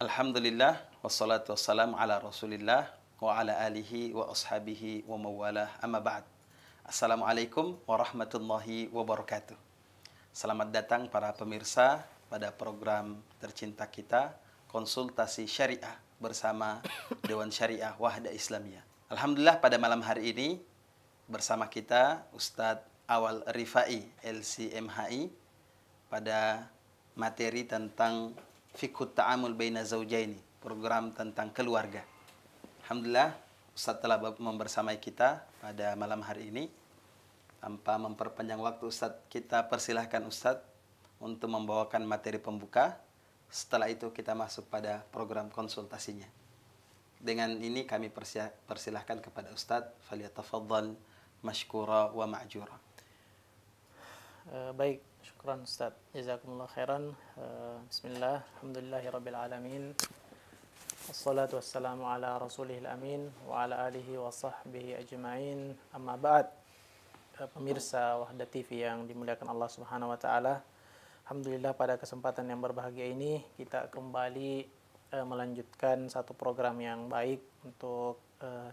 Alhamdulillah, wassalatu wassalamu ala Rasulillah wa ala alihi wa ashabihi wa mawalah amma ba'd. Assalamualaikum warahmatullahi wabarakatuh. Selamat datang para pemirsa pada program tercinta kita, Konsultasi Syariah bersama Dewan Syariah Wahda Islamiyah. Alhamdulillah pada malam hari ini bersama kita Ustadz Awal Rifai LCMHI pada materi tentang Fiqhut Ta'amul Baina Zawjaini, program tentang keluarga. Alhamdulillah, Ustaz telah membersamai kita pada malam hari ini. Tanpa memperpanjang waktu Ustaz, kita persilahkan Ustaz untuk membawakan materi pembuka. Setelah itu kita masuk pada program konsultasinya. Dengan ini kami persilahkan kepada Ustaz, falyatafaddal mashkura wa ma'jura. Baik, syukran Ustaz. Jazakumullah khairan. Bismillah, alhamdulillahirabbil alamin. Wassalatu wassalamu ala rasulihil amin wa ala alihi wa sahbihi ajma'in. Amma ba'd. Pemirsa Wahda TV yang dimuliakan Allah Subhanahu wa taala. Alhamdulillah pada kesempatan yang berbahagia ini kita kembali melanjutkan satu program yang baik untuk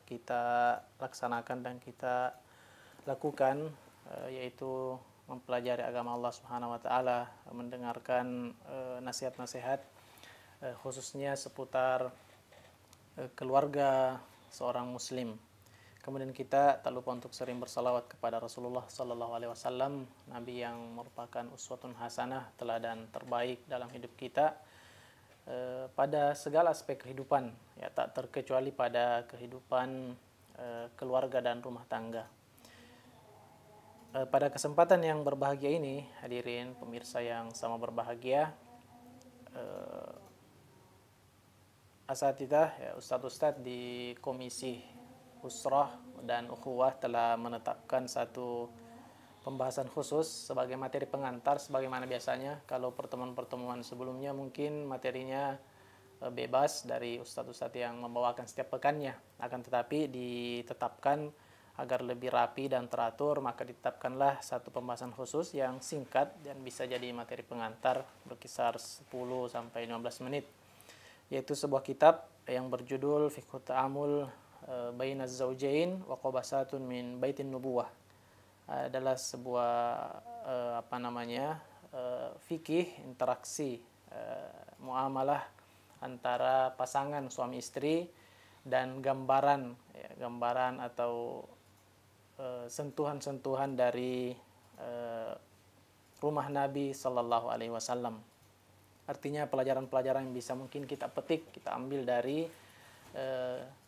kita laksanakan dan kita lakukan, yaitu mempelajari agama Allah Subhanahu wa taala, mendengarkan nasihat-nasihat khususnya seputar keluarga seorang muslim. Kemudian kita tak lupa untuk sering bersalawat kepada Rasulullah sallallahu alaihi wasallam, nabi yang merupakan uswatun hasanah, teladan terbaik dalam hidup kita pada segala aspek kehidupan, ya tak terkecuali pada kehidupan keluarga dan rumah tangga. Pada kesempatan yang berbahagia ini, hadirin pemirsa yang sama berbahagia, asatidzah, ya, ustadz-ustadz di Komisi Usrah dan Ukhuwah telah menetapkan satu pembahasan khusus sebagai materi pengantar, sebagaimana biasanya. Kalau pertemuan-pertemuan sebelumnya mungkin materinya bebas dari ustadz-ustadz yang membawakan setiap pekannya, akan tetapi ditetapkan agar lebih rapi dan teratur, maka ditetapkanlah satu pembahasan khusus yang singkat dan bisa jadi materi pengantar berkisar 10-15 menit, yaitu sebuah kitab yang berjudul Fiqhut Ta'amul Baina Zawjain wa Qabasatun min Baitin Nubuwah. Adalah sebuah fikih interaksi muamalah antara pasangan suami istri dan gambaran atau sentuhan-sentuhan dari rumah Nabi Sallallahu Alaihi Wasallam. Artinya pelajaran-pelajaran yang bisa mungkin kita petik, kita ambil dari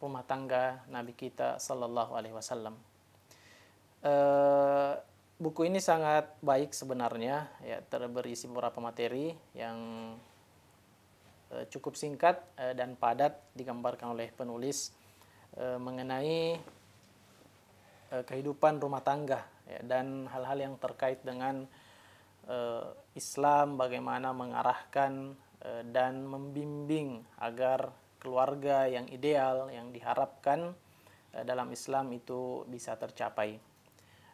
rumah tangga Nabi kita Sallallahu Alaihi Wasallam. Buku ini sangat baik sebenarnya, ya, berisi beberapa materi yang cukup singkat dan padat digambarkan oleh penulis mengenai kehidupan rumah tangga, ya, dan hal-hal yang terkait dengan Islam, bagaimana mengarahkan dan membimbing agar keluarga yang ideal yang diharapkan dalam Islam itu bisa tercapai.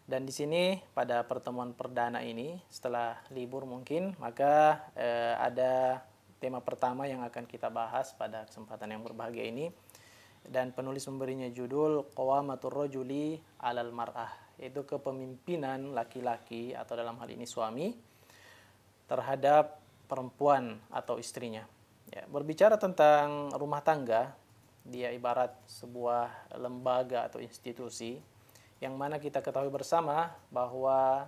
Dan di sini pada pertemuan perdana ini setelah libur mungkin, maka ada tema pertama yang akan kita bahas pada kesempatan yang berbahagia ini. Dan penulis memberinya judul Qawamatur Rajuli 'alal Mar'ah, yaitu kepemimpinan laki-laki atau dalam hal ini suami terhadap perempuan atau istrinya. Ya, berbicara tentang rumah tangga, dia ibarat sebuah lembaga atau institusi yang mana kita ketahui bersama bahwa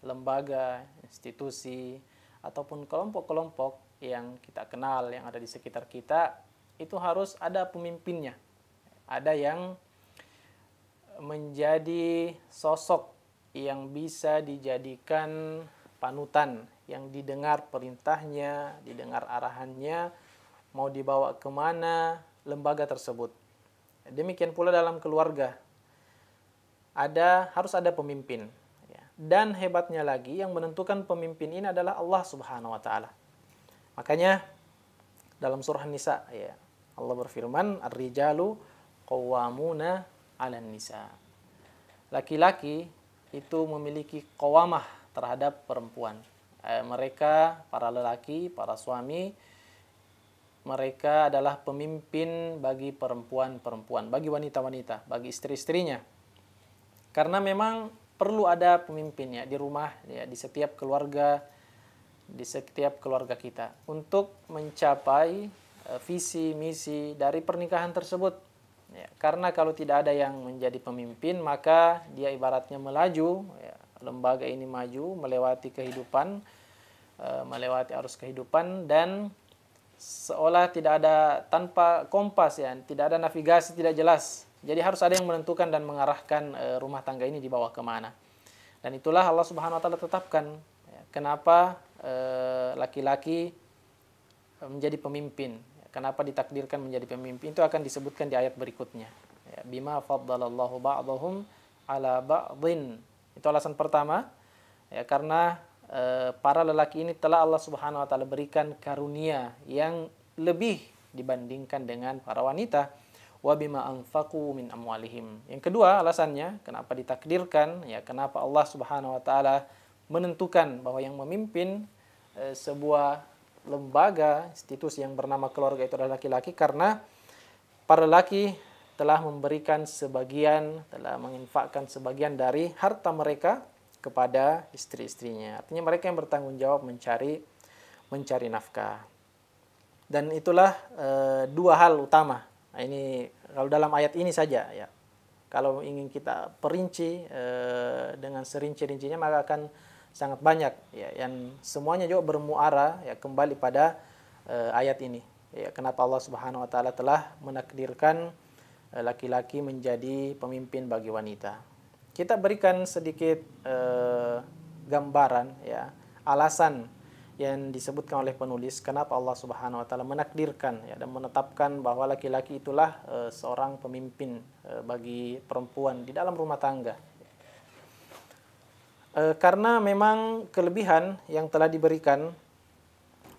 lembaga, institusi ataupun kelompok-kelompok yang kita kenal yang ada di sekitar kita itu harus ada pemimpinnya. Ada yang menjadi sosok yang bisa dijadikan panutan, yang didengar perintahnya, didengar arahannya, mau dibawa kemana lembaga tersebut. Demikian pula dalam keluarga, harus ada pemimpin. Dan hebatnya lagi, yang menentukan pemimpin ini adalah Allah Subhanahu wa taala. Makanya dalam surah Nisa, ya, Allah berfirman, "Ar-rijalu qawwamuna 'alan nisa." Laki-laki itu memiliki qawamah terhadap perempuan. Mereka, para lelaki, para suami, mereka adalah pemimpin bagi perempuan-perempuan, bagi wanita-wanita, bagi istri-istrinya. Karena memang perlu ada pemimpin ya di rumah, ya di setiap keluarga, kita untuk mencapai visi misi dari pernikahan tersebut. Ya, karena kalau tidak ada yang menjadi pemimpin, maka dia ibaratnya melaju, ya, lembaga ini maju melewati kehidupan, melewati arus kehidupan, dan seolah tidak ada, tanpa kompas ya, tidak ada navigasi, tidak jelas. Jadi harus ada yang menentukan dan mengarahkan rumah tangga ini dibawa kemana. Dan itulah Allah Subhanahu Wa Taala tetapkan. Ya, kenapa laki-laki menjadi pemimpin? Kenapa ditakdirkan menjadi pemimpin? Itu akan disebutkan di ayat berikutnya. Ya, bima faddalallahu ba'dahum ala ba'dhin. Itu alasan pertama. Ya, karena para lelaki ini telah Allah Subhanahu Wa Taala berikan karunia yang lebih dibandingkan dengan para wanita. Wa bima anfaqu min amwalihim. Yang kedua alasannya kenapa ditakdirkan, ya kenapa Allah Subhanahu Wa Taala menentukan bahwa yang memimpin sebuah lembaga, institusi yang bernama keluarga itu adalah laki-laki, karena para lelaki telah memberikan sebagian, telah menginfakkan sebagian dari harta mereka kepada istri-istrinya. Artinya mereka yang bertanggung jawab mencari nafkah. Dan itulah dua hal utama. Nah, ini kalau dalam ayat ini saja ya. Kalau ingin kita perinci dengan serinci-rincinya, maka akan sangat banyak ya, yang semuanya juga bermuara ya kembali pada ayat ini. Ya, kenapa Allah Subhanahu Wa Taala telah menakdirkan laki-laki menjadi pemimpin bagi wanita. Kita berikan sedikit gambaran ya, alasan yang disebutkan oleh penulis kenapa Allah Subhanahu Wa Taala menakdirkan ya, dan menetapkan bahwa laki-laki itulah seorang pemimpin bagi perempuan di dalam rumah tangga. Karena memang kelebihan yang telah diberikan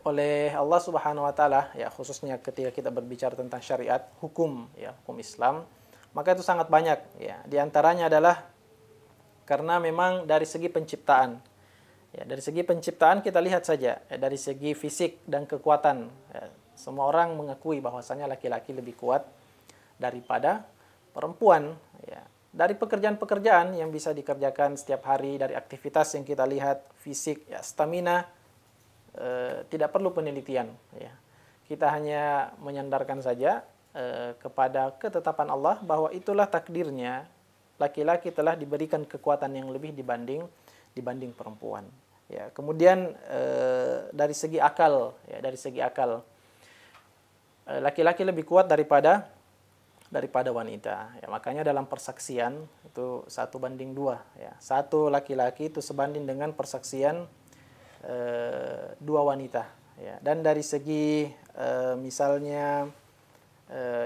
oleh Allah Subhanahu Wa Taala ya, khususnya ketika kita berbicara tentang syariat, hukum ya, hukum Islam, maka itu sangat banyak ya. Di antaranya adalah karena memang dari segi penciptaan. Ya, dari segi penciptaan kita lihat saja, ya, dari segi fisik dan kekuatan, ya, semua orang mengakui bahwasanya laki-laki lebih kuat daripada perempuan. Ya. Dari pekerjaan-pekerjaan yang bisa dikerjakan setiap hari, dari aktivitas yang kita lihat, fisik, ya, stamina, tidak perlu penelitian. Ya. Kita hanya menyandarkan saja kepada ketetapan Allah bahwa itulah takdirnya, laki-laki telah diberikan kekuatan yang lebih dibanding perempuan. Ya, kemudian dari segi akal, ya, laki-laki lebih kuat daripada wanita. Ya, makanya dalam persaksian itu 1:2. Ya, satu laki-laki itu sebanding dengan persaksian 2 wanita. Ya, dan dari segi misalnya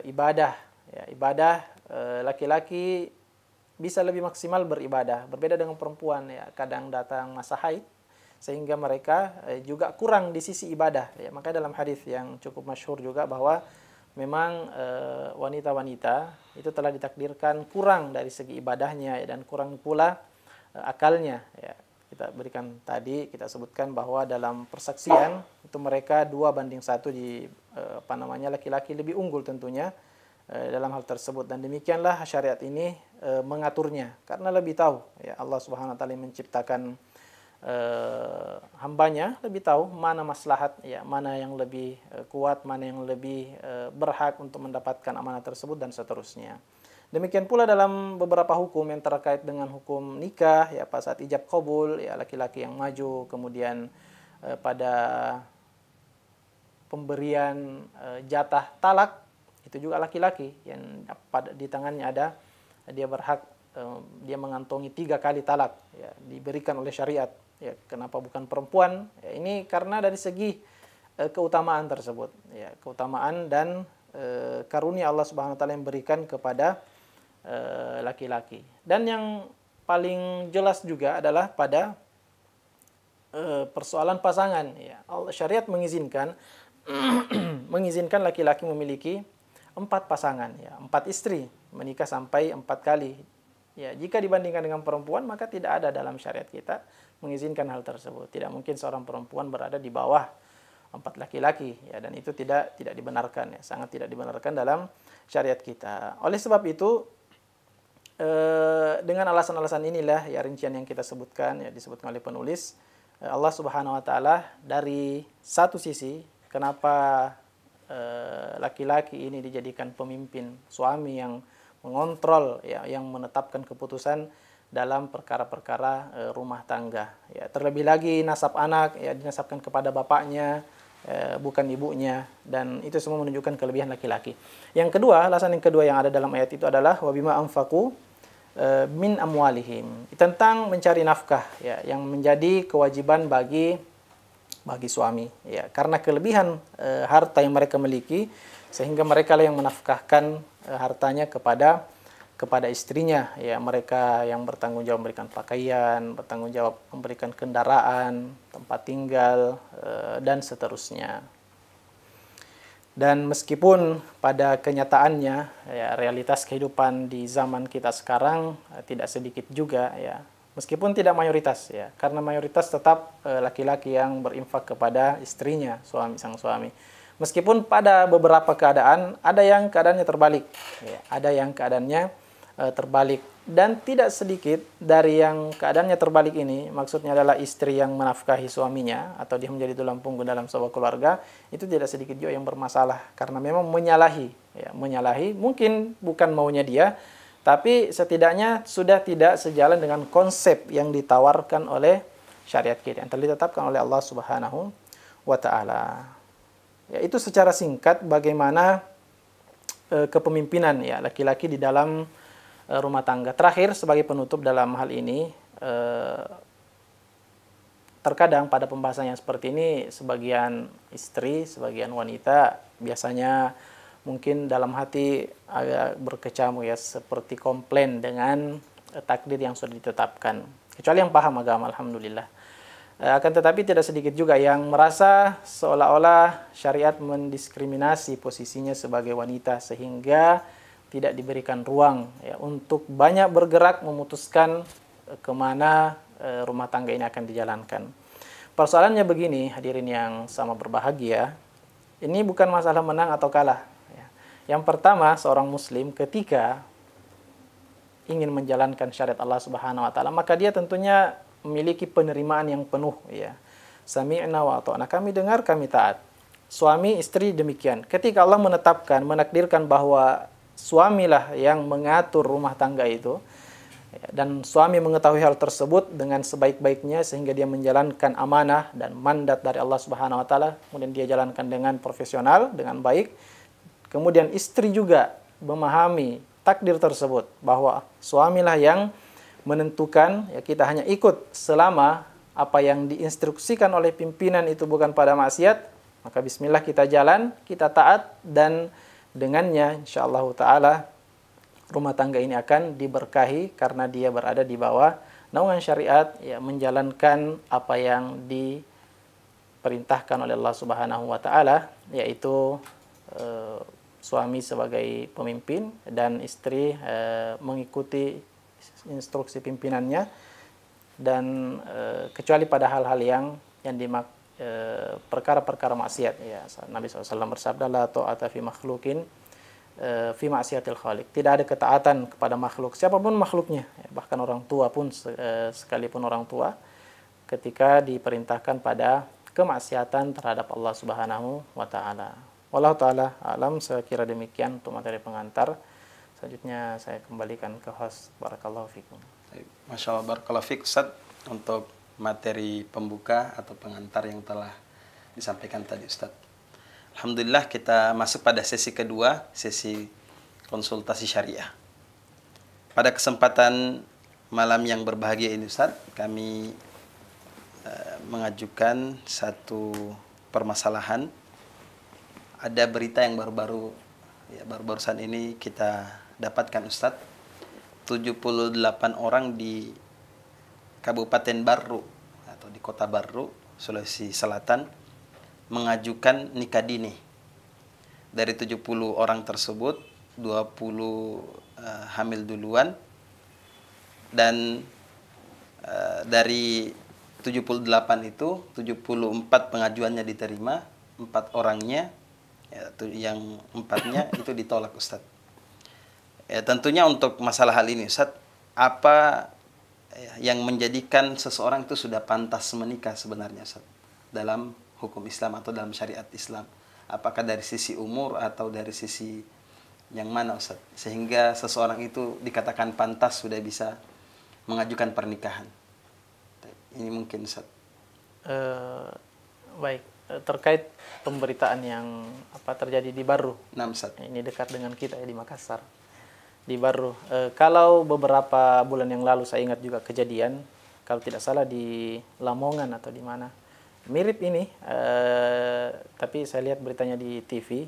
ibadah, ya, laki-laki bisa lebih maksimal beribadah, berbeda dengan perempuan ya, kadang datang masa haid sehingga mereka juga kurang di sisi ibadah ya. Maka dalam hadis yang cukup masyhur juga bahwa memang wanita-wanita itu telah ditakdirkan kurang dari segi ibadahnya ya, dan kurang pula akalnya ya. Kita sebutkan bahwa dalam persaksian itu mereka 2:1 di laki-laki lebih unggul tentunya dalam hal tersebut, dan demikianlah syariat ini mengaturnya karena lebih tahu ya, Allah Subhanahu Wa Taala menciptakan hambanya lebih tahu mana maslahat ya, mana yang lebih kuat, mana yang lebih berhak untuk mendapatkan amanah tersebut, dan seterusnya. Demikian pula dalam beberapa hukum yang terkait dengan hukum nikah ya, pada saat ijab qabul ya, laki-laki yang maju, kemudian pada pemberian jatah talak itu juga laki-laki yang di tangannya ada, dia berhak dia mengantongi 3 kali talak ya, diberikan oleh syariat ya. Kenapa bukan perempuan ya? Ini karena dari segi keutamaan tersebut ya, keutamaan dan karunia Allah Subhanahu Wa Taala yang berikan kepada laki-laki. Dan yang paling jelas juga adalah pada persoalan pasangan ya. Syariat mengizinkan laki-laki memiliki 4 pasangan ya, 4 istri, menikah sampai 4 kali ya. Jika dibandingkan dengan perempuan, maka tidak ada dalam syariat kita mengizinkan hal tersebut. Tidak mungkin seorang perempuan berada di bawah 4 laki-laki ya, dan itu tidak dibenarkan ya, sangat tidak dibenarkan dalam syariat kita. Oleh sebab itu dengan alasan-alasan inilah ya, rincian yang kita sebutkan ya, disebutkan oleh penulis, Allah Subhanahu wa taala dari satu sisi kenapa laki-laki ini dijadikan pemimpin, suami yang mengontrol ya, yang menetapkan keputusan dalam perkara-perkara rumah tangga ya. Terlebih lagi nasab anak ya dinasabkan kepada bapaknya, bukan ibunya, dan itu semua menunjukkan kelebihan laki-laki. Yang kedua, alasan yang kedua yang ada dalam ayat itu adalah wabima anfaqu min amwalihim, tentang mencari nafkah ya, yang menjadi kewajiban bagi suami ya, karena kelebihan harta yang mereka miliki sehingga mereka lah yang menafkahkan hartanya kepada istrinya ya. Mereka yang bertanggung jawab memberikan pakaian, bertanggung jawab memberikan kendaraan, tempat tinggal, dan seterusnya. Dan meskipun pada kenyataannya ya, realitas kehidupan di zaman kita sekarang tidak sedikit juga ya, meskipun tidak mayoritas ya, karena mayoritas tetap laki-laki yang berinfak kepada istrinya, sang suami. Meskipun pada beberapa keadaan ada yang keadaannya terbalik ya, ada yang keadaannya terbalik, dan tidak sedikit dari yang keadaannya terbalik ini, maksudnya adalah istri yang menafkahi suaminya atau dia menjadi tulang punggung dalam sebuah keluarga, itu tidak sedikit juga yang bermasalah karena memang menyalahi ya, mungkin bukan maunya dia, tapi setidaknya sudah tidak sejalan dengan konsep yang ditawarkan oleh syariat kita yang telah ditetapkan oleh Allah Subhanahu wa taala. Ya, itu secara singkat bagaimana kepemimpinan ya laki-laki di dalam rumah tangga. Terakhir sebagai penutup dalam hal ini, terkadang pada pembahasan yang seperti ini sebagian istri, sebagian wanita biasanya mungkin dalam hati agak berkecamuk ya, seperti komplain dengan takdir yang sudah ditetapkan. Kecuali yang paham agama, alhamdulillah. Akan tetapi tidak sedikit juga yang merasa seolah-olah syariat mendiskriminasi posisinya sebagai wanita sehingga tidak diberikan ruang ya, untuk banyak bergerak memutuskan kemana rumah tangga ini akan dijalankan. Persoalannya begini, hadirin yang sama berbahagia, ini bukan masalah menang atau kalah. Ya. Yang pertama, seorang muslim ketika ingin menjalankan syariat Allah Subhanahu wa taala, maka dia tentunya memiliki penerimaan yang penuh ya. Sami'na wa ata'na, kami dengar, kami taat. Suami istri demikian. Ketika Allah menetapkan, menakdirkan bahwa suamilah yang mengatur rumah tangga itu, dan suami mengetahui hal tersebut dengan sebaik-baiknya sehingga dia menjalankan amanah dan mandat dari Allah Subhanahu wa taala, kemudian dia jalankan dengan profesional, dengan baik. Kemudian istri juga memahami takdir tersebut bahwa suamilah yang menentukan ya, kita hanya ikut selama apa yang diinstruksikan oleh pimpinan itu bukan pada maksiat, maka bismillah kita jalan, kita taat, dan dengannya insyaallah taala rumah tangga ini akan diberkahi karena dia berada di bawah naungan syariat ya, menjalankan apa yang diperintahkan oleh Allah Subhanahu wa taala, yaitu suami sebagai pemimpin dan istri mengikuti instruksi pimpinannya, dan kecuali pada hal-hal yang perkara-perkara maksiat ya. Nabi SAW bersabda, la ta'ata fi makhlukin fi maksiatil khaliq. Tidak ada ketaatan kepada makhluk, siapapun makhluknya ya, bahkan orang tua pun sekalipun orang tua, ketika diperintahkan pada kemaksiatan terhadap Allah Subhanahu wa taala. Wallahu taala alam, saya kira demikian untuk materi pengantar. Selanjutnya saya kembalikan ke host. Barakallahu fikum. Masya Allah, barakallahu fik Ustaz, untuk materi pembuka atau pengantar yang telah disampaikan tadi Ustaz. Alhamdulillah, kita masuk pada sesi kedua, sesi konsultasi syariah. Pada kesempatan malam yang berbahagia ini Ustaz, kami mengajukan satu permasalahan. Ada berita yang baru-barusan ini kita dapatkan Ustaz, 78 orang di Kabupaten Barru atau di Kota Barru, Sulawesi Selatan mengajukan nikah dini. Dari 70 orang tersebut, 20 hamil duluan, dan dari 78 itu 74 pengajuannya diterima, 4 orangnya, ya, yang 4-nya itu ditolak Ustadz. Ya, tentunya untuk masalah hal ini Ustadz, apa yang menjadikan seseorang itu sudah pantas menikah sebenarnya Ustadz, dalam hukum Islam atau dalam syariat Islam? Apakah dari sisi umur atau dari sisi yang mana Ustadz, sehingga seseorang itu dikatakan pantas sudah bisa mengajukan pernikahan? Ini mungkin Ustadz. Baik, terkait pemberitaan yang terjadi di Barru. Nah, Ustadz. Ini dekat dengan kita ya, di Makassar. Di Barru. Kalau beberapa bulan yang lalu saya ingat juga kejadian, kalau tidak salah di Lamongan atau di mana. Mirip ini, tapi saya lihat beritanya di TV,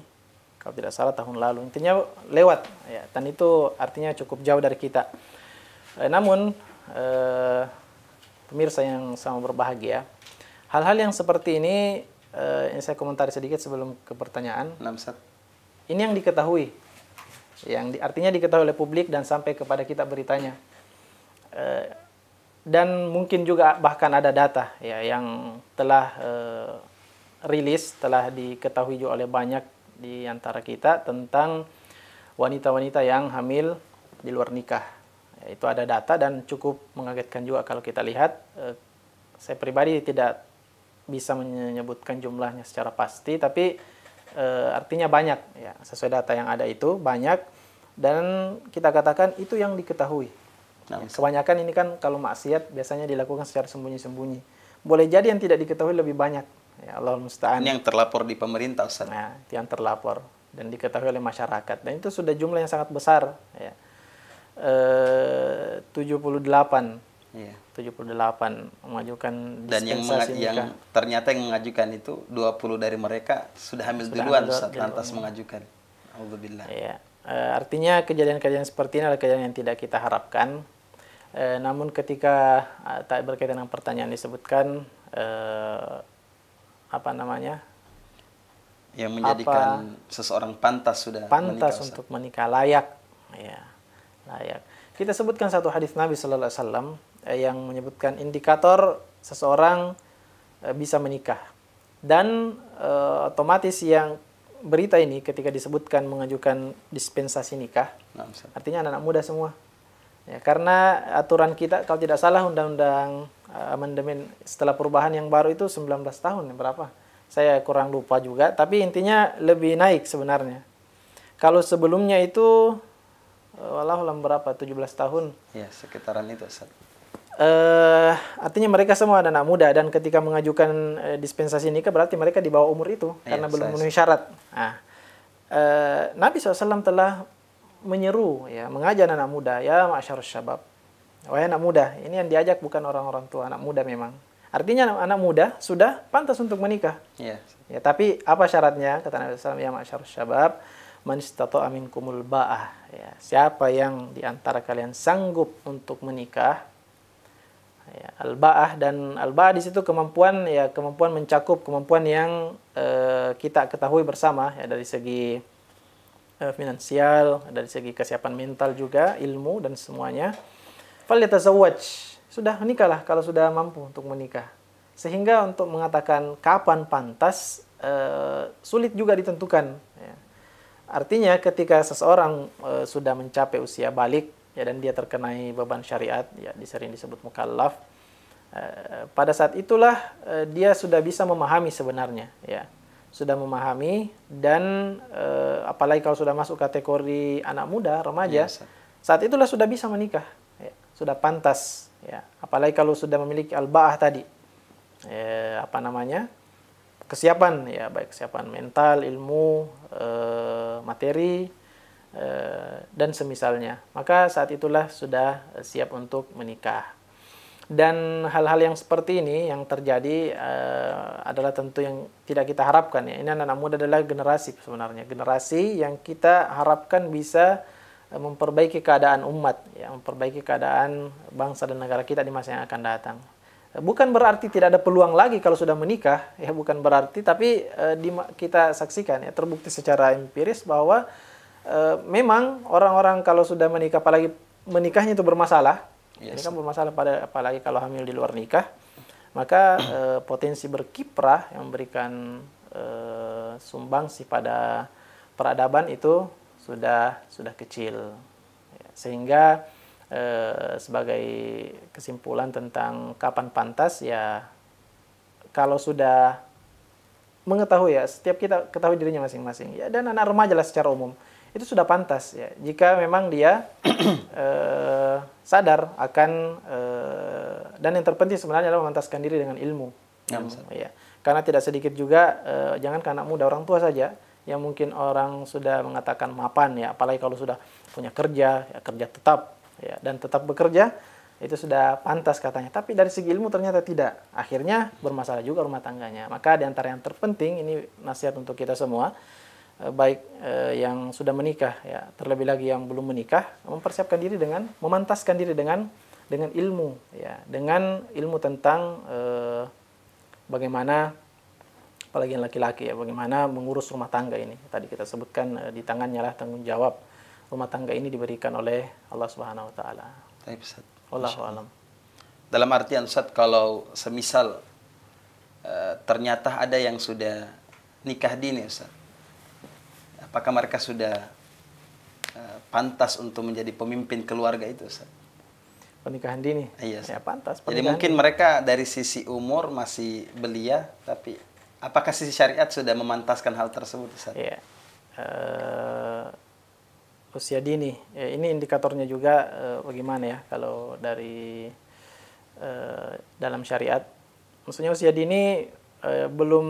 kalau tidak salah tahun lalu. Intinya lewat, ya, dan itu artinya cukup jauh dari kita. Namun, pemirsa yang sama berbahagia, hal-hal yang seperti ini, saya komentari sedikit sebelum ke pertanyaan. Ini yang diketahui, artinya diketahui oleh publik dan sampai kepada kita beritanya. Dan mungkin juga bahkan ada data ya yang telah rilis, telah diketahui juga oleh banyak di antara kita tentang wanita-wanita yang hamil di luar nikah. Ya, itu ada data dan cukup mengagetkan juga kalau kita lihat. Saya pribadi tidak bisa menyebutkan jumlahnya secara pasti, tapi artinya banyak ya, sesuai data yang ada itu banyak, dan kita katakan itu yang diketahui. Ya, kebanyakan ini kan kalau maksiat biasanya dilakukan secara sembunyi-sembunyi. Boleh jadi yang tidak diketahui lebih banyak. Ya, Allahul musta'an. Ini yang terlapor di pemerintah, Ustaz. Nah, itu yang terlapor dan diketahui oleh masyarakat. Dan itu sudah jumlah yang sangat besar. Ya. 78. Iya. 78 mengajukan dan yang ternyata yang mengajukan itu 20 dari mereka sudah hamil duluan, Ustaz, lantas mengajukan. Alhamdulillah. Ya. Artinya kejadian-kejadian seperti ini adalah kejadian yang tidak kita harapkan. Namun ketika tak berkaitan dengan pertanyaan disebutkan yang menjadikan seseorang pantas menikah, untuk menikah, layak, ya, layak. Kita sebutkan satu hadis Nabi Sallallahu Alaihi Wasallam yang menyebutkan indikator seseorang bisa menikah, dan otomatis yang berita ini ketika disebutkan mengajukan dispensasi nikah, artinya anak-anak muda semua. Ya, karena aturan kita kalau tidak salah undang-undang amandemen setelah perubahan yang baru itu 19 tahun, berapa? Saya kurang lupa juga, tapi intinya lebih naik sebenarnya. Kalau sebelumnya itu wallahualam berapa? 17 tahun. Ya, sekitaran itu, Ustaz. Artinya mereka semua anak muda, dan ketika mengajukan dispensasi nikah berarti mereka di bawah umur itu karena belum memenuhi syarat. Nah, Nabi SAW telah menyeru, ya, mengajak anak muda, ya ma'asyarus syabab, wahai anak muda. Ini yang diajak bukan orang-orang tua, anak muda memang. Artinya anak muda sudah pantas untuk menikah. Yeah. Ya, tapi apa syaratnya? Kata Nabi SAW, ya ma'asyarus syabab, man istata'a minkumul ba'ah. Ya, siapa yang di antara kalian sanggup untuk menikah. Ya, al-ba'ah, dan al-ba'ah di situ kemampuan, ya, kemampuan mencakup kemampuan yang kita ketahui bersama, ya, dari segi finansial, dari segi kesiapan mental juga, ilmu dan semuanya. Falyatazawwaj, sudah menikahlah kalau sudah mampu untuk menikah. Sehingga untuk mengatakan kapan pantas sulit juga ditentukan. Ya. Artinya ketika seseorang sudah mencapai usia balik, ya, dan dia terkenai beban syariat, ya, sering disebut mukallaf, pada saat itulah dia sudah bisa memahami sebenarnya, ya, sudah memahami, dan apalagi kalau sudah masuk kategori anak muda, remaja, saat itulah sudah bisa menikah, ya, sudah pantas, ya, apalagi kalau sudah memiliki al-ba'ah tadi, kesiapan, ya, baik kesiapan mental, ilmu, materi, dan semisalnya, maka saat itulah sudah siap untuk menikah. Dan hal-hal yang seperti ini yang terjadi adalah tentu yang tidak kita harapkan, ya. Ini anak-anak muda adalah generasi sebenarnya, generasi yang kita harapkan bisa memperbaiki keadaan umat, ya, memperbaiki keadaan bangsa dan negara kita di masa yang akan datang. Bukan berarti tidak ada peluang lagi kalau sudah menikah, ya, bukan berarti, tapi kita saksikan, ya, terbukti secara empiris bahwa memang orang-orang kalau sudah menikah, apalagi menikahnya itu bermasalah, ini kan bermasalah apalagi kalau hamil di luar nikah, maka potensi berkiprah yang memberikan sumbangsi pada peradaban itu sudah kecil. Ya, sehingga sebagai kesimpulan tentang kapan pantas, ya kalau sudah mengetahui, ya setiap kita ketahui dirinya masing-masing, ya, dan anak remaja lah secara umum itu sudah pantas, ya jika memang dia sadar akan dan yang terpenting sebenarnya adalah memantaskan diri dengan ilmu. Ya, karena tidak sedikit juga jangan anak muda, orang tua saja yang mungkin orang sudah mengatakan mapan, ya apalagi kalau sudah punya kerja, ya kerja tetap, ya dan tetap bekerja, itu sudah pantas katanya. Tapi dari segi ilmu ternyata tidak. Akhirnya bermasalah juga rumah tangganya. Maka di antara yang terpenting, ini nasihat untuk kita semua, baik yang sudah menikah, ya terlebih lagi yang belum menikah, mempersiapkan diri dengan, memantaskan diri dengan ilmu, ya dengan ilmu tentang bagaimana, apalagi yang laki-laki, ya bagaimana mengurus rumah tangga ini. Tadi kita sebutkan di tangannya lah tanggung jawab rumah tangga ini diberikan oleh Allah Subhanahu wa taala. Baik, Ustaz. Wallahu alam. Dalam artian, Ustaz, kalau semisal ternyata ada yang sudah nikah dini, Ustaz, apakah mereka sudah pantas untuk menjadi pemimpin keluarga itu, Ustaz? Pernikahan dini? Iya, ya pantas. Jadi mungkin mereka dari sisi umur masih belia, tapi apakah sisi syariat sudah memantaskan hal tersebut, Ustaz? Iya. Usia dini, ya, ini indikatornya juga bagaimana ya kalau dari dalam syariat. Maksudnya usia dini belum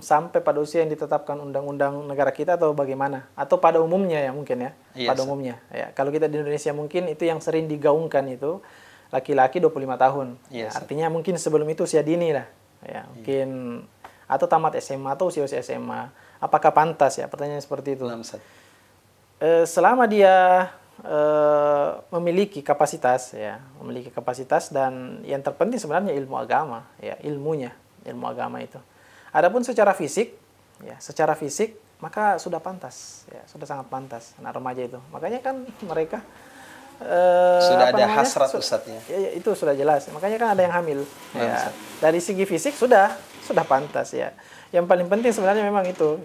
sampai pada usia yang ditetapkan undang-undang negara kita atau bagaimana? Atau pada umumnya ya mungkin ya, pada umumnya. Ya, kalau kita di Indonesia mungkin itu yang sering digaungkan itu laki-laki 25 tahun. Ya, artinya mungkin sebelum itu usia dini lah. Ya, mungkin atau tamat SMA atau usia-usia SMA. Apakah pantas ya? Pertanyaan seperti itu. Selama dia memiliki kapasitas, ya, memiliki kapasitas, dan yang terpenting sebenarnya ilmu agama, ya, ilmu agama itu. Adapun secara fisik, ya, secara fisik maka sudah pantas, ya, sudah sangat pantas anak remaja itu. Makanya kan mereka sudah ada hasrat, Ustaz, ya. Ya, itu sudah jelas. Makanya kan ada yang hamil. Ya, dari segi fisik sudah pantas, ya. Yang paling penting sebenarnya memang itu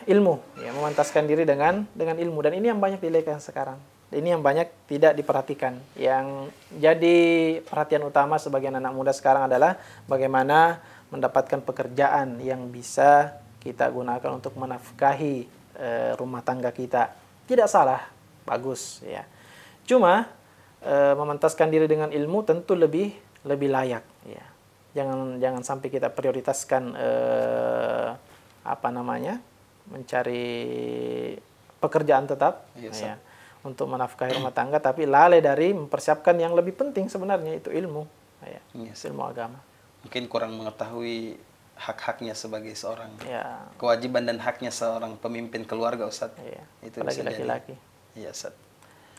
ilmu, ya, memantaskan diri dengan ilmu, dan ini yang banyak dilewatkan sekarang. Ini yang banyak tidak diperhatikan. Yang jadi perhatian utama sebagian anak muda sekarang adalah bagaimana mendapatkan pekerjaan yang bisa kita gunakan untuk menafkahi rumah tangga kita. Tidak salah, bagus, ya. Cuma memantaskan diri dengan ilmu tentu lebih layak, ya. Jangan sampai kita prioritaskan mencari pekerjaan tetap, ya, untuk menafkahi rumah tangga, tapi lalai dari mempersiapkan yang lebih penting sebenarnya, itu ilmu, ya, ilmu agama. Mungkin kurang mengetahui hak-haknya sebagai seorang, ya, kewajiban dan haknya seorang pemimpin keluarga, Ustaz. Ya, itu apalagi laki-laki. Iya, Ustaz.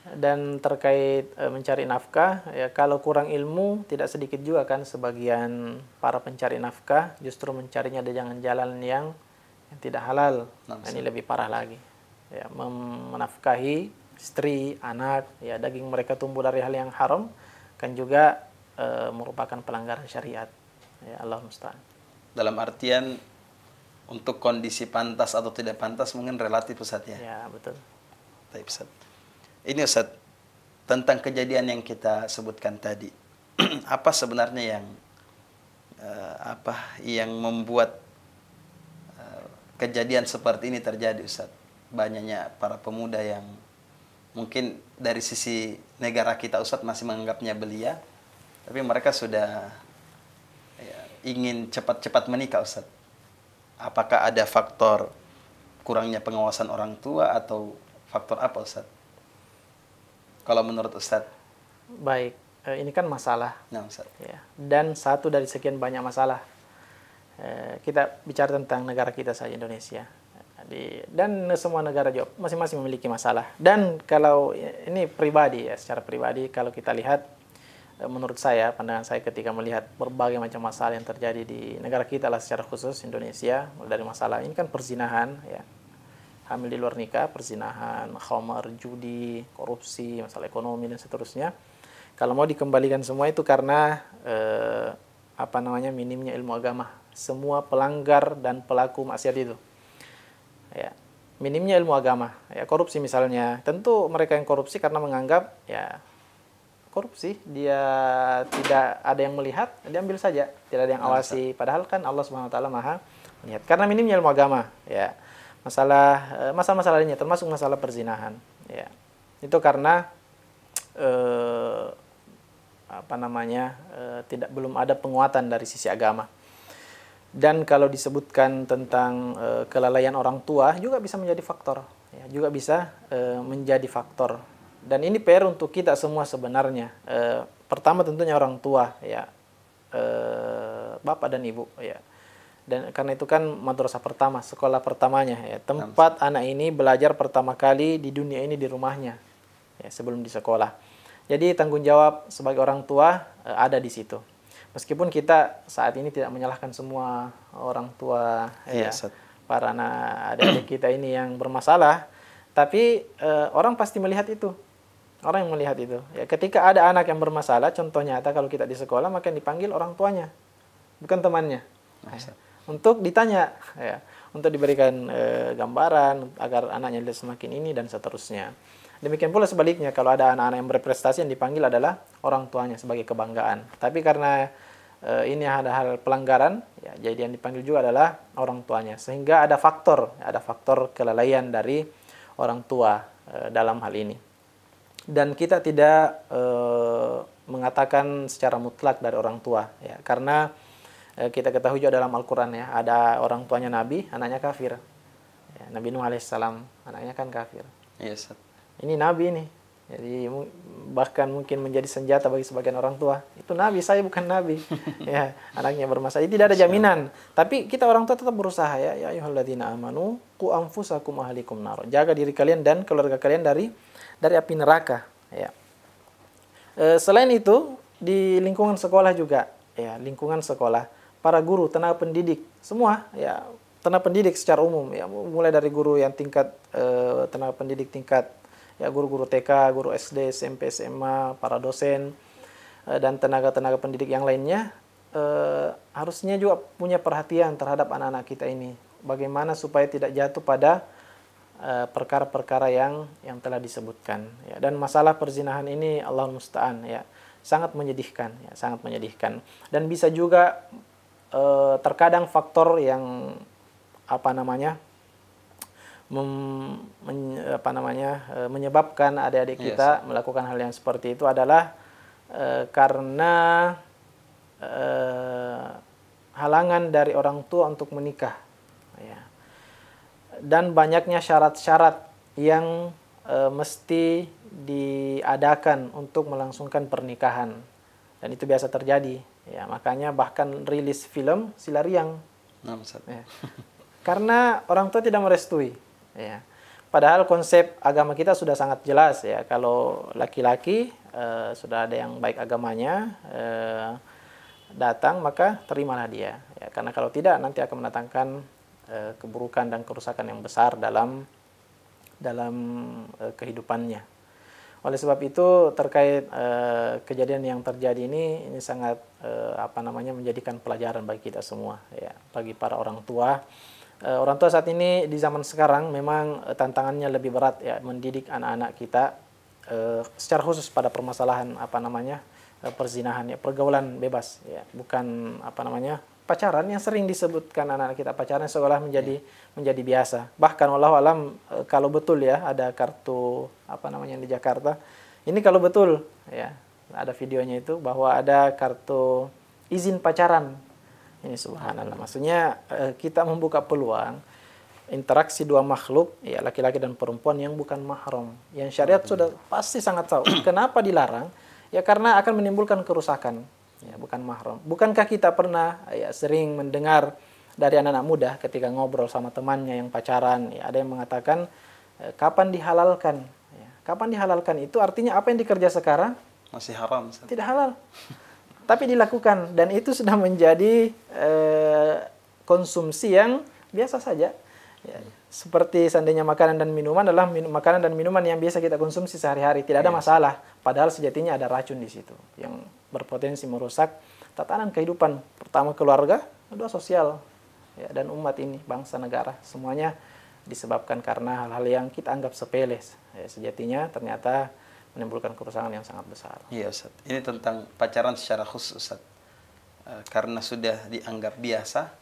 Dan terkait mencari nafkah, ya kalau kurang ilmu, tidak sedikit juga kan sebagian para pencari nafkah justru mencarinya di jalan yang tidak halal. Nah, ini lebih parah lagi, ya, menafkahi istri, anak, ya, daging mereka tumbuh dari hal yang haram, kan juga merupakan pelanggaran syariat, ya, Allah musta'an. Dalam artian untuk kondisi pantas atau tidak pantas mungkin relatif, Ustaz, ya. Ya, betul. Baik, Ustaz. Ini, Ustaz, tentang kejadian yang kita sebutkan tadi. Apa sebenarnya yang membuat kejadian seperti ini terjadi, Ustaz? Banyaknya para pemuda yang mungkin dari sisi negara kita, Ustaz, masih menganggapnya belia, tapi mereka sudah ingin cepat-cepat menikah, Ustaz. Apakah ada faktor kurangnya pengawasan orang tua atau faktor apa, Ustaz? Kalau menurut Ustaz? Baik, ini kan masalah. Nah, Ustaz. Ya, dan satu dari sekian banyak masalah. Kita bicara tentang negara kita saja, Indonesia. Dan semua negara juga masing-masing memiliki masalah. Dan kalau ini pribadi, ya, secara pribadi, kalau kita lihat, menurut saya, pandangan saya ketika melihat berbagai macam masalah yang terjadi di negara kita lah secara khusus Indonesia, dari masalah ini kan perzinahan, ya, hamil di luar nikah, perzinahan, khamar, judi, korupsi, masalah ekonomi dan seterusnya. Kalau mau dikembalikan semua itu karena minimnya ilmu agama semua pelanggar dan pelaku maksiat itu. Ya, minimnya ilmu agama. Ya, korupsi misalnya, tentu mereka yang korupsi karena menganggap ya korupsi dia tidak ada yang melihat, diambil saja, tidak ada yang awasi. Padahal kan Allah Subhanahu Wa Taala Maha melihat. Karena minimnya ilmu agama. Ya, masalah lainnya termasuk masalah perzinahan. Ya, itu karena belum ada penguatan dari sisi agama. Dan kalau disebutkan tentang kelalaian orang tua juga bisa menjadi faktor, ya, juga bisa menjadi faktor. Dan ini PR untuk kita semua sebenarnya. Pertama tentunya orang tua, ya, bapak dan ibu, ya. Dan karena itu kan madrasah pertama, sekolah pertamanya, ya, tempat anak ini belajar pertama kali di dunia ini di rumahnya, ya, sebelum di sekolah. Jadi tanggung jawab sebagai orang tua ada di situ. Meskipun kita saat ini tidak menyalahkan semua orang tua, ya, para anak adik kita ini yang bermasalah, tapi orang pasti melihat itu. Orang yang melihat itu. Ya, ketika ada anak yang bermasalah, contoh nyata kalau kita di sekolah, maka yang dipanggil orang tuanya, bukan temannya. Untuk ditanya, ya, untuk diberikan gambaran agar anaknya lihat semakin ini dan seterusnya. Demikian pula sebaliknya, kalau ada anak-anak yang berprestasi, yang dipanggil adalah orang tuanya sebagai kebanggaan. Tapi karena ini ada hal pelanggaran, ya, jadi yang dipanggil juga adalah orang tuanya. Sehingga ada faktor kelalaian dari orang tua dalam hal ini. Dan kita tidak mengatakan secara mutlak dari orang tua, ya, karena kita ketahui juga dalam Al-Quran, ya, ada orang tuanya Nabi, anaknya kafir. Ya, Nabi Nuh alaihissalam, anaknya kan kafir. Yes. Ini Nabi nih, jadi bahkan mungkin menjadi senjata bagi sebagian orang tua. Itu Nabi, saya bukan Nabi. Ya, anaknya bermasalah. Tidak ada jaminan. Tapi kita orang tua tetap berusaha, ya. Ya ayyuhalladzina amanu qu anfusakum ahlikum nar. Jaga diri kalian dan keluarga kalian dari api neraka. Ya. Selain itu di lingkungan sekolah juga, ya, lingkungan sekolah, para guru, tenaga pendidik, semua, ya, tenaga pendidik secara umum, ya, mulai dari guru yang tingkat tenaga pendidik tingkat, ya, guru-guru TK, guru SD, SMP, SMA, para dosen, dan tenaga-tenaga pendidik yang lainnya, harusnya juga punya perhatian terhadap anak-anak kita ini. Bagaimana supaya tidak jatuh pada perkara-perkara yang telah disebutkan. Ya. Dan masalah perzinahan ini, Allahul Musta'an, ya, sangat menyedihkan, ya, sangat menyedihkan. Dan bisa juga terkadang faktor yang menyebabkan adik-adik kita melakukan hal yang seperti itu adalah karena halangan dari orang tua untuk menikah, ya. Dan banyaknya syarat-syarat yang mesti diadakan untuk melangsungkan pernikahan, dan itu biasa terjadi, ya. Makanya bahkan rilis film Sila Riang, ya. Karena orang tua tidak merestui, ya. Padahal konsep agama kita sudah sangat jelas, ya. Kalau laki-laki sudah ada yang baik agamanya datang, maka terimalah dia, ya. Karena kalau tidak nanti akan mendatangkan keburukan dan kerusakan yang besar dalam kehidupannya. Oleh sebab itu terkait kejadian yang terjadi ini sangat menjadikan pelajaran bagi kita semua, ya, bagi para orang tua. Orang tua saat ini di zaman sekarang memang tantangannya lebih berat, ya, mendidik anak-anak kita secara khusus pada permasalahan perzinahan, ya, pergaulan bebas, ya, bukan pacaran yang sering disebutkan anak-anak kita, pacaran seolah menjadi biasa. Bahkan wallahu alam, kalau betul, ya, ada kartu di Jakarta. Ini kalau betul, ya, ada videonya itu bahwa ada kartu izin pacaran. Ini subhanallah. Maksudnya kita membuka peluang interaksi dua makhluk, ya, laki-laki dan perempuan yang bukan mahram. Yang syariat sudah pasti sangat tahu. Kenapa dilarang? Ya karena akan menimbulkan kerusakan, ya, bukan mahram. Bukankah kita pernah, ya, sering mendengar dari anak-anak muda ketika ngobrol sama temannya yang pacaran, ya, ada yang mengatakan kapan dihalalkan? Ya, kapan dihalalkan itu artinya apa yang dikerja sekarang masih haram, tidak halal, tapi dilakukan, dan itu sudah menjadi konsumsi yang biasa saja. Ya, seperti seandainya makanan dan minuman adalah makanan dan minuman yang biasa kita konsumsi sehari-hari, tidak ada masalah. Padahal sejatinya ada racun di situ yang berpotensi merusak tatanan kehidupan, pertama keluarga, doa sosial ya, dan umat ini, bangsa, negara, semuanya disebabkan karena hal-hal yang kita anggap sepele. Ya, sejatinya ternyata menimbulkan kerusakan yang sangat besar. Iya Ustaz. Ini tentang pacaran secara khusus Ustaz. Karena sudah dianggap biasa,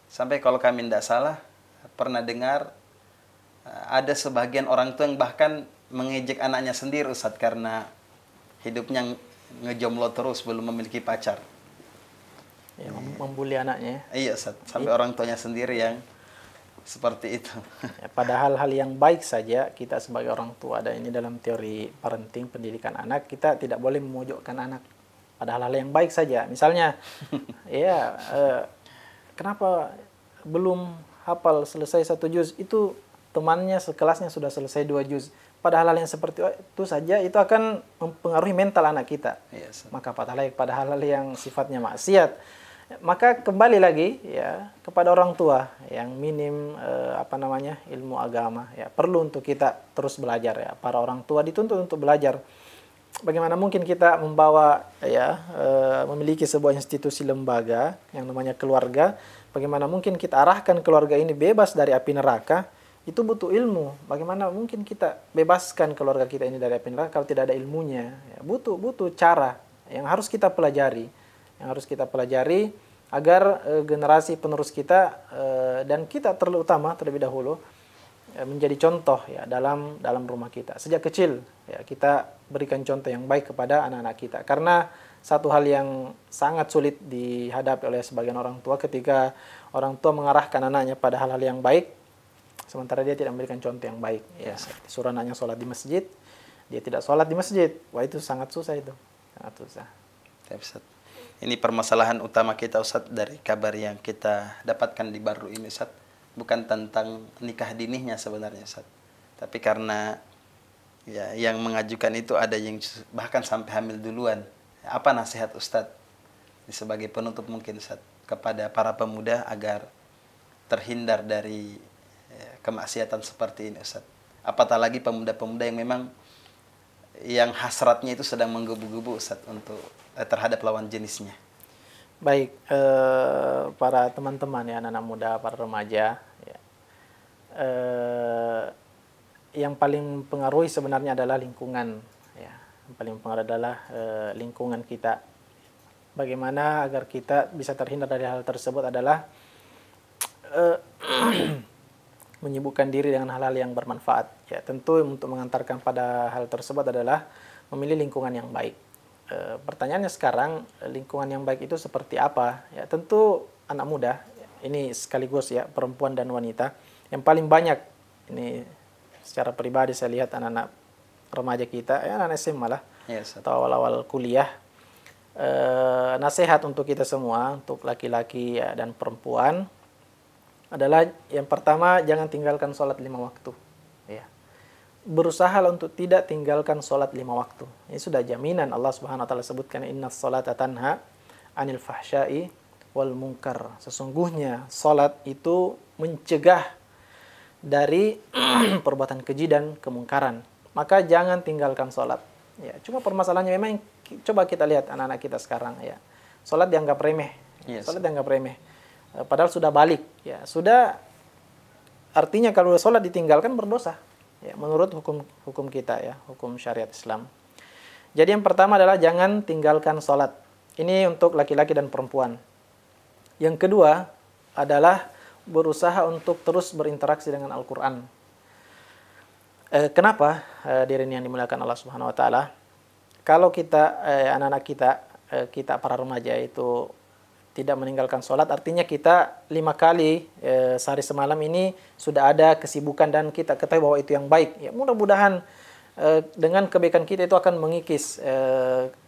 sampai kalau kami tidak salah pernah dengar ada sebagian orang tua yang bahkan mengejek anaknya sendiri Ustaz karena hidupnya ngejomblo terus belum memiliki pacar. Ya, membuli anaknya. Iya Ustaz, sampai orang tuanya sendiri yang seperti itu. Ya, padahal hal yang baik saja kita sebagai orang tua, dan ini dalam teori parenting, pendidikan anak, kita tidak boleh memojokkan anak. Padahal hal yang baik saja. Misalnya, ya kenapa belum hafal selesai 1 juz, itu temannya sekelasnya sudah selesai 2 juz. Padahal hal yang seperti itu saja itu akan mempengaruhi mental anak kita. Yes. Maka pada hal-hal yang sifatnya maksiat, maka kembali lagi ya kepada orang tua yang minim ilmu agama ya, perlu untuk kita terus belajar ya. Para orang tua dituntut untuk belajar. Bagaimana mungkin kita membawa ya memiliki sebuah institusi lembaga yang namanya keluarga, bagaimana mungkin kita arahkan keluarga ini bebas dari api neraka? Itu butuh ilmu. Bagaimana mungkin kita bebaskan keluarga kita ini dari api neraka kalau tidak ada ilmunya? Ya, butuh cara yang harus kita pelajari. Yang harus kita pelajari agar generasi penerus kita dan kita terlebih dahulu menjadi contoh ya dalam rumah kita. Sejak kecil ya kita berikan contoh yang baik kepada anak-anak kita. Karena satu hal yang sangat sulit dihadapi oleh sebagian orang tua ketika orang tua mengarahkan anaknya pada hal-hal yang baik, sementara dia tidak memberikan contoh yang baik. Ya, suruh anaknya sholat di masjid, dia tidak sholat di masjid. Wah, itu sangat susah itu. Sangat susah. Ini permasalahan utama kita Ustaz dari kabar yang kita dapatkan di baru ini Ustaz. Bukan tentang nikah dinihnya sebenarnya Ustaz. Tapi karena ya yang mengajukan itu ada yang bahkan sampai hamil duluan. Apa nasihat Ustaz sebagai penutup mungkin Ustaz kepada para pemuda agar terhindar dari kemaksiatan seperti ini Ustaz? Apatah lagi pemuda-pemuda yang memang yang hasratnya itu sedang menggebu-gebu Ustaz untuk terhadap lawan jenisnya. Baik, para teman-teman ya, anak-anak muda, para remaja ya. Yang paling pengaruhi sebenarnya adalah lingkungan ya. Yang paling pengaruh adalah lingkungan kita. Bagaimana agar kita bisa terhindar dari hal tersebut adalah menyibukkan diri dengan hal-hal yang bermanfaat. Ya, tentu untuk mengantarkan pada hal tersebut adalah memilih lingkungan yang baik. Pertanyaannya sekarang, lingkungan yang baik itu seperti apa? Ya, tentu anak muda, ini sekaligus ya perempuan dan wanita. Yang paling banyak, ini secara pribadi saya lihat anak-anak remaja kita, ya anak SMA lah, atau awal-awal kuliah. Nasihat untuk kita semua, untuk laki-laki ya, dan perempuan, adalah yang pertama, jangan tinggalkan sholat 5 waktu. Ya. Berusaha untuk tidak tinggalkan sholat 5 waktu. Ini sudah jaminan Allah Subhanahu Wa Taala sebutkan, inna sholata tanha anil fahsyai wal munkar. Sesungguhnya sholat itu mencegah dari perbuatan keji dan kemungkaran. Maka jangan tinggalkan sholat. Ya, cuma permasalahannya memang coba kita lihat anak-anak kita sekarang ya. Sholat dianggap remeh. Yes. Sholat dianggap remeh. Padahal sudah balik. Ya, sudah artinya kalau sholat ditinggalkan berdosa. Ya, menurut hukum kita ya, hukum syariat Islam. Jadi yang pertama adalah jangan tinggalkan sholat. Ini untuk laki-laki dan perempuan. Yang kedua adalah berusaha untuk terus berinteraksi dengan Al-Quran. Kenapa diri yang dimuliakan Allah Subhanahu Wa Taala? Kalau kita anak-anak kita para remaja itu tidak meninggalkan sholat, artinya kita 5 kali sehari semalam ini sudah ada kesibukan dan kita ketahui bahwa itu yang baik. Ya, mudah-mudahan dengan kebaikan kita itu akan mengikis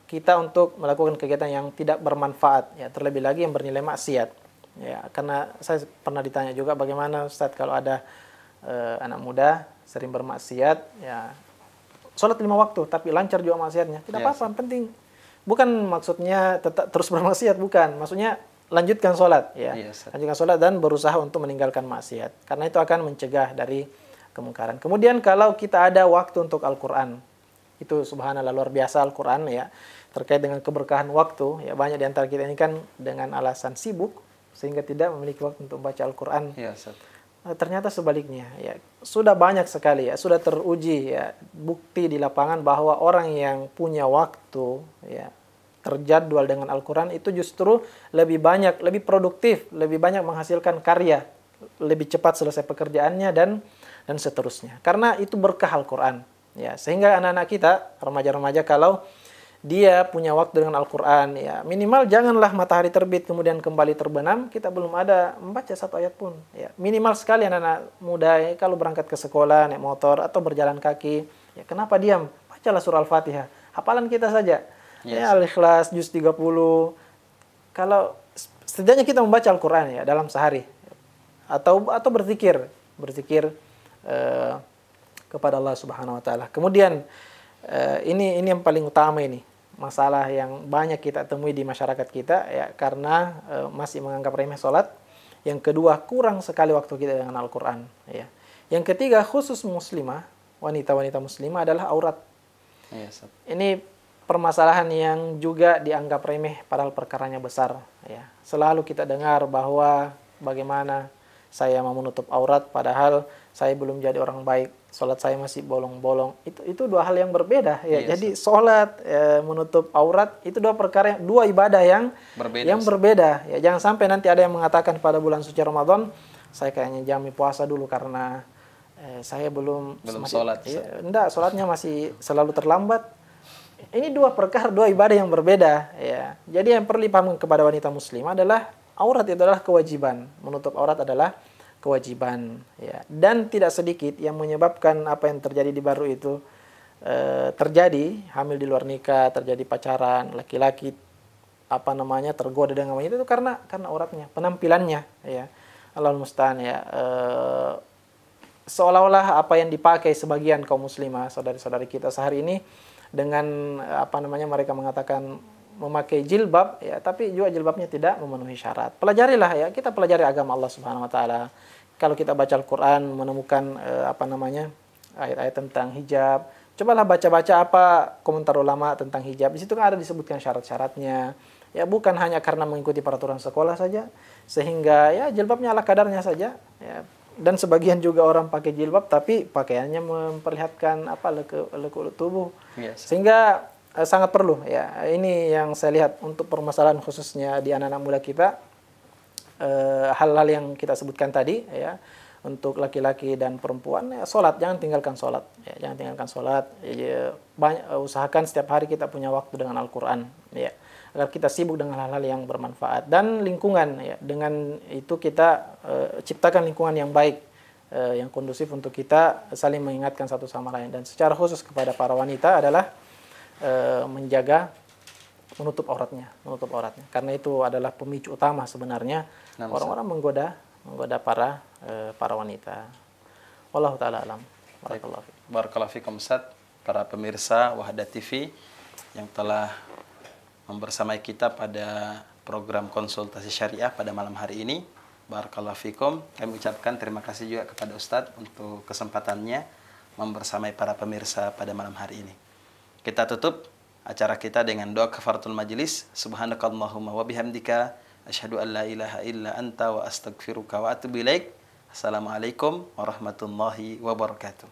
kita untuk melakukan kegiatan yang tidak bermanfaat. Ya, terlebih lagi yang bernilai maksiat. Ya, karena saya pernah ditanya juga bagaimana Ustaz kalau ada anak muda sering bermaksiat, ya sholat 5 waktu tapi lancar juga maksiatnya. Tidak apa-apa, penting. Bukan maksudnya tetap terus bermaksiat, bukan. Maksudnya lanjutkan sholat. Ya. Lanjutkan sholat dan berusaha untuk meninggalkan maksiat. Karena itu akan mencegah dari kemungkaran. Kemudian kalau kita ada waktu untuk Al-Quran. Itu subhanallah luar biasa Al-Quran ya. Terkait dengan keberkahan waktu. Ya, banyak di antara kita ini kan dengan alasan sibuk. sehingga tidak memiliki waktu untuk baca Al-Quran. Ya, Ustaz. Ternyata sebaliknya, ya sudah banyak sekali, ya sudah teruji, ya bukti di lapangan bahwa orang yang punya waktu, ya terjadwal dengan Al-Quran itu justru lebih banyak, lebih produktif, lebih banyak menghasilkan karya, lebih cepat selesai pekerjaannya dan seterusnya. Karena itu berkah Al-Quran. Ya, sehingga anak-anak kita, remaja-remaja, kalau dia punya waktu dengan Al-Quran, ya minimal janganlah matahari terbit kemudian kembali terbenam, kita belum ada membaca satu ayat pun. Ya, minimal sekali anak-anak muda, ya, kalau berangkat ke sekolah, naik motor, atau berjalan kaki, ya kenapa diam? Bacalah surah Al-Fatihah. Hafalan kita saja. Yes. Ya, Al-Ikhlas, juz 30. Kalau setidaknya kita membaca Al-Quran ya dalam sehari. Atau berzikir kepada Allah Subhanahu wa taala. Kemudian ini yang paling utama, ini masalah yang banyak kita temui di masyarakat kita, ya karena masih menganggap remeh sholat. Yang kedua, kurang sekali waktu kita dengan Al-Quran, ya. Yang ketiga, khusus muslimah, wanita-wanita muslimah adalah aurat. Yes. Ini permasalahan yang juga dianggap remeh padahal perkaranya besar, ya. Selalu kita dengar bahwa bagaimana saya mau menutup aurat padahal saya belum jadi orang baik, sholat saya masih bolong-bolong. Itu dua hal yang berbeda, ya. Yes. Jadi sholat, menutup aurat itu dua perkara, dua ibadah yang berbeda. Ya, jangan sampai nanti ada yang mengatakan pada bulan suci Ramadan, saya kayaknya jami puasa dulu karena saya belum sholat. Ya, enggak, sholatnya masih selalu terlambat. Ini dua perkara, dua ibadah yang berbeda, ya. Jadi yang perlu dipahamkan kepada wanita muslimah adalah aurat itu adalah kewajiban, menutup aurat adalah kewajiban, ya. Dan tidak sedikit yang menyebabkan apa yang terjadi di baru itu terjadi hamil di luar nikah, terjadi pacaran, laki-laki tergoda dengan wanita itu karena auratnya, penampilannya, ya. Allahul musta'an, ya. Seolah-olah apa yang dipakai sebagian kaum muslimah, saudari-saudari kita sehari ini dengan mereka mengatakan memakai jilbab, ya, tapi juga jilbabnya tidak memenuhi syarat. Pelajarilah, ya, kita pelajari agama Allah Subhanahu wa taala. Kalau kita baca Al-Qur'an menemukan ayat-ayat tentang hijab, cobalah baca-baca apa komentar ulama tentang hijab. Di situ kan ada disebutkan syarat-syaratnya. Ya, bukan hanya karena mengikuti peraturan sekolah saja, sehingga ya jilbabnya ala kadarnya saja, ya. Dan sebagian juga orang pakai jilbab tapi pakaiannya memperlihatkan lekuk tubuh. Yes. Sehingga sangat perlu, ya. Ini yang saya lihat untuk permasalahan khususnya di anak-anak muda kita, hal-hal yang kita sebutkan tadi, ya, untuk laki-laki dan perempuan, ya, sholat, jangan tinggalkan sholat, ya, jangan tinggalkan sholat, ya, usahakan setiap hari kita punya waktu dengan Al-Quran, ya, agar kita sibuk dengan hal-hal yang bermanfaat. Dan lingkungan, ya, dengan itu kita ciptakan lingkungan yang baik, yang kondusif untuk kita saling mengingatkan satu sama lain. Dan secara khusus kepada para wanita adalah menjaga menutup auratnya, karena itu adalah pemicu utama sebenarnya orang-orang menggoda para wanita. Wallahu taala alam. Barakallahu fikum Ustaz, para pemirsa Wahda TV yang telah membersamai kita pada program konsultasi syariah pada malam hari ini. Barakallahu fikum. Kami ucapkan terima kasih juga kepada Ustaz untuk kesempatannya membersamai para pemirsa pada malam hari ini. Kita tutup acara kita dengan doa kafaratul majlis. Subhanakallahumma wa bihamdika asyhadu an la ilaha illa anta wa astaghfiruka wa atubu ilaik. Assalamualaikum warahmatullahi wabarakatuh.